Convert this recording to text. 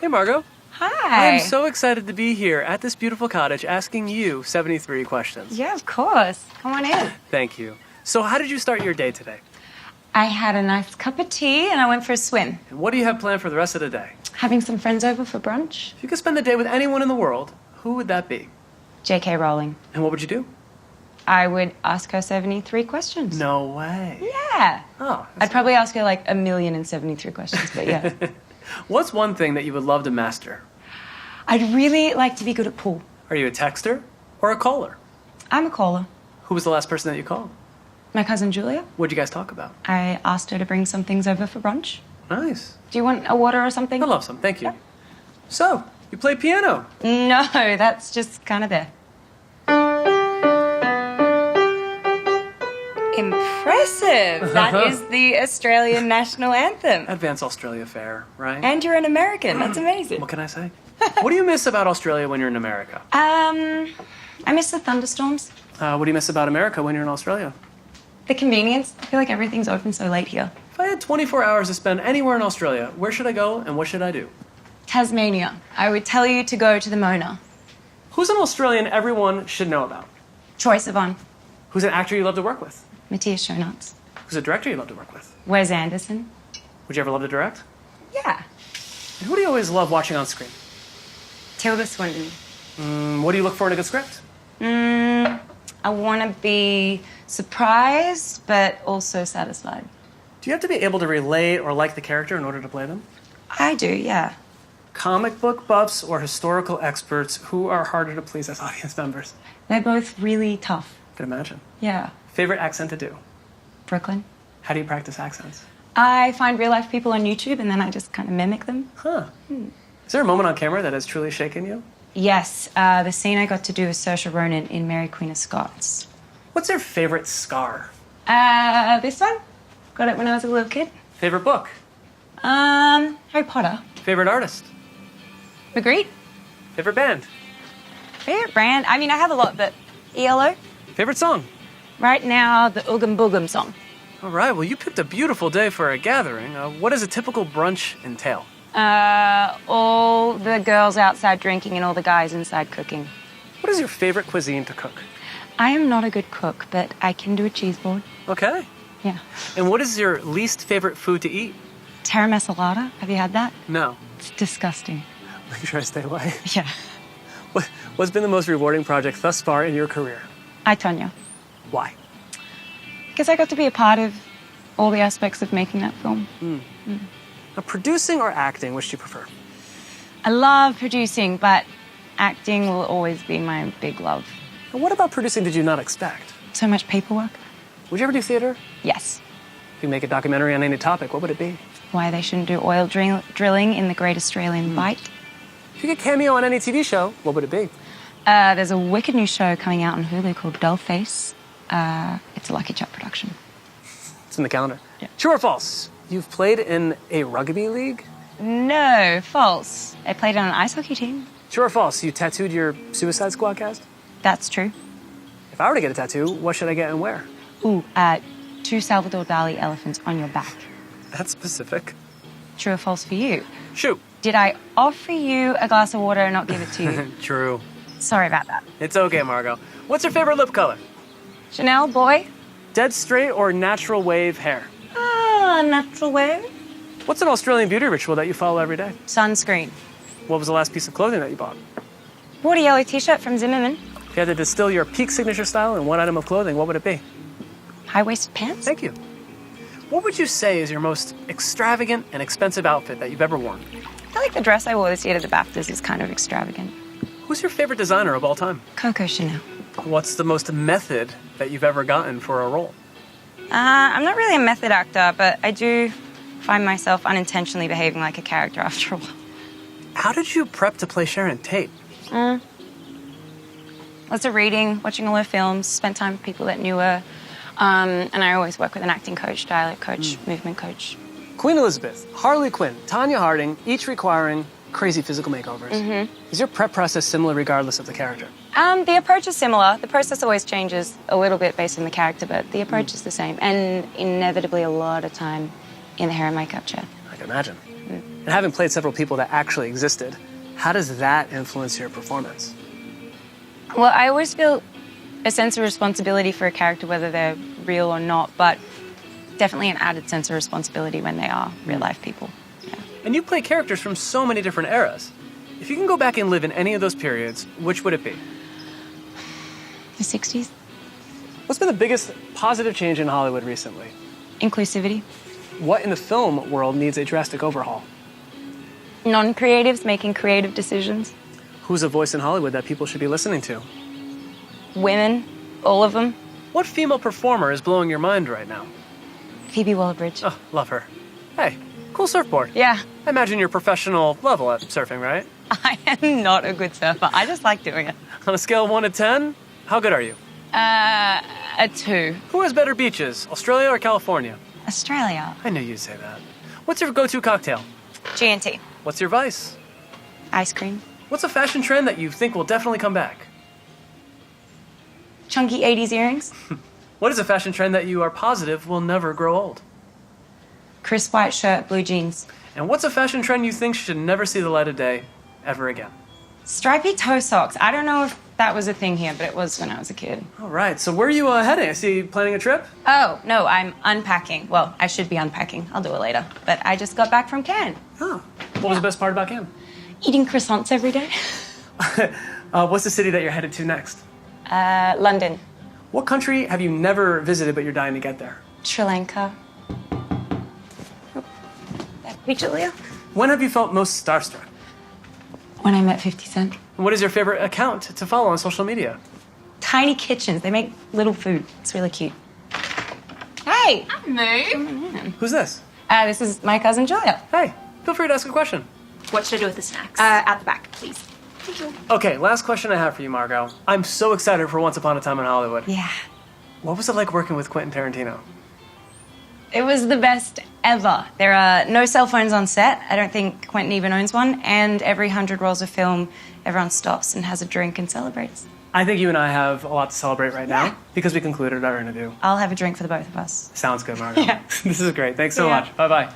Hey, Margot. Hi. I'm so excited to be here at this beautiful cottage asking you 73 questions. Yeah, of course. Come on in. Thank you. So how did you start your day today? I had a nice cup of tea and I went for a swim. And what do you have planned for the rest of the day? Having some friends over for brunch. If you could spend the day with anyone in the world, who would that be? J.K. Rowling. And what would you do? I would ask her 73 questions. No way. Yeah. Oh. I'd probably ask her like 1,073 questions, but yeah. What's one thing that you would love to master? I'd really like to be good at pool. Are you a texter or a caller? I'm a caller. Who was the last person that you called? My cousin Julia. What'd you guys talk about? I asked her to bring some things over for brunch. Nice. Do you want a water or something? I'd love some, thank you. Yeah. So, you play piano? No, that's just kind of there. Impressive. That is the Australian national anthem. Advance Australia Fair, right? And you're an American. That's amazing. What can I say? What do you miss about Australia when you're in America? I miss the thunderstorms. What do you miss about America when you're in Australia? The convenience. I feel like everything's open so late here. If I had 24 hours to spend anywhere in Australia, where should I go and what should I do? Tasmania. I would tell you to go to the Mona. Who's an Australian everyone should know about? Troye Sivan. Who's an actor you love to work with? Matthias Schoenaerts. Who's a director you love to work with? Wes Anderson. Would you ever love to direct? Yeah. And who do you always love watching on screen? Tilda Swinton. What do you look for in a good script? I want to be surprised, but also satisfied. Do you have to be able to relate or like the character in order to play them? I do, yeah. Comic book buffs or historical experts, who are harder to please as audience members? They're both really tough. I can imagine. Yeah. Favorite accent to do? Brooklyn. How do you practice accents? I find real life people on YouTube and then I just kind of mimic them. Huh. Is there a moment on camera that has truly shaken you? Yes, the scene I got to do with Saoirse Ronan in Mary Queen of Scots. What's your favorite scar? This one. Got it when I was a little kid. Favorite book? Harry Potter. Favorite artist? Magritte. Favorite band? Favorite brand? I mean, I have a lot, but ELO. Favorite song? Right now, the Oogum Boogum song. All right, well, you picked a beautiful day for a gathering. What does a typical brunch entail? All the girls outside drinking and all the guys inside cooking. What is your favorite cuisine to cook? I am not a good cook, but I can do a cheese board. Okay. Yeah. And what is your least favorite food to eat? Terra Masalata. Have you had that? No. It's disgusting. Make sure I stay away. Yeah. What's been the most rewarding project thus far in your career? I, Tonya. Why? Because I got to be a part of all the aspects of making that film. Now, producing or acting, which do you prefer? I love producing, but acting will always be my big love. And what about producing did you not expect? So much paperwork. Would you ever do theater? Yes. If you make a documentary on any topic, what would it be? Why they shouldn't do oil drilling in the Great Australian Bight. If you could cameo on any TV show, what would it be? There's a wicked new show coming out on Hulu called Dollface. It's a Lucky Chuck production. It's in the calendar. Yeah. True or false? You've played in a rugby league? No, false. I played on an ice hockey team. True or false? You tattooed your Suicide Squad cast? That's true. If I were to get a tattoo, what should I get and where? Ooh, 2 Salvador Dali elephants on your back. That's specific. True or false for you? Shoot. Did I offer you a glass of water and not give it to you? True. Sorry about that. It's okay, Margot. What's your favorite lip color? Chanel, boy? Dead straight or natural wave hair? Natural wave. What's an Australian beauty ritual that you follow every day? Sunscreen. What was the last piece of clothing that you bought? Bought a yellow t-shirt from Zimmerman. If you had to distill your peak signature style in one item of clothing, what would it be? High-waisted pants. Thank you. What would you say is your most extravagant and expensive outfit that you've ever worn? I feel like the dress I wore this year to the BAFTAs is kind of extravagant. Who's your favorite designer of all time? Coco Chanel. What's the most method that you've ever gotten for a role? I'm not really a method actor, but I do find myself unintentionally behaving like a character after a while. How did you prep to play Sharon Tate? Lots of reading, watching all her films, spent time with people that knew her. And I always work with an acting coach, dialect coach, movement coach. Queen Elizabeth, Harley Quinn, Tanya Harding, each requiring crazy physical makeovers. Is your prep process similar regardless of the character? The approach is similar. The process always changes a little bit based on the character, but the approach is the same. And inevitably a lot of time in the hair and makeup chair. I can imagine. And having played several people that actually existed, how does that influence your performance? Well, I always feel a sense of responsibility for a character, whether they're real or not, but definitely an added sense of responsibility when they are real-life people. Yeah. And you play characters from so many different eras. If you can go back and live in any of those periods, which would it be? The 60s. What's been the biggest positive change in Hollywood recently? Inclusivity. What in the film world needs a drastic overhaul? Non-creatives making creative decisions. Who's a voice in Hollywood that people should be listening to? Women, all of them. What female performer is blowing your mind right now? Phoebe Waller-Bridge. Oh, love her. Hey, cool surfboard. Yeah. I imagine you're professional level at surfing, right? I am not a good surfer. I just like doing it. On a scale of 1 to 10, how good are you? A 2. Who has better beaches, Australia or California? Australia. I knew you'd say that. What's your go-to cocktail? G&T. What's your vice? Ice cream. What's a fashion trend that you think will definitely come back? Chunky 80s earrings. What is a fashion trend that you are positive will never grow old? Crisp white shirt, blue jeans. And what's a fashion trend you think should never see the light of day ever again? Stripy toe socks. I don't know if that was a thing here, but it was when I was a kid. All right, so where are you heading? I see you planning a trip? Oh, no, I'm unpacking. Well, I should be unpacking. I'll do it later. But I just got back from Cannes. Oh, what was the best part about Cannes? Eating croissants every day. What's the city that you're headed to next? London. What country have you never visited but you're dying to get there? Sri Lanka. Back to you, Julia. When have you felt most starstruck? When I met 50 Cent. And what is your favorite account to follow on social media? Tiny kitchens. They make little food. It's really cute. Hey! Moo. Who's this? This is my cousin Julia. Hey, feel free to ask a question. What should I do with the snacks? At the back, please. Okay, last question I have for you, Margot. I'm so excited for Once Upon a Time in Hollywood. Yeah. What was it like working with Quentin Tarantino? It was the best ever. There are no cell phones on set. I don't think Quentin even owns one. And every 100 rolls of film, everyone stops and has a drink and celebrates. I think you and I have a lot to celebrate right now because we concluded our interview. I'll have a drink for the both of us. Sounds good, Margot. Yeah. This is great. Thanks so Yeah. much. Bye-bye.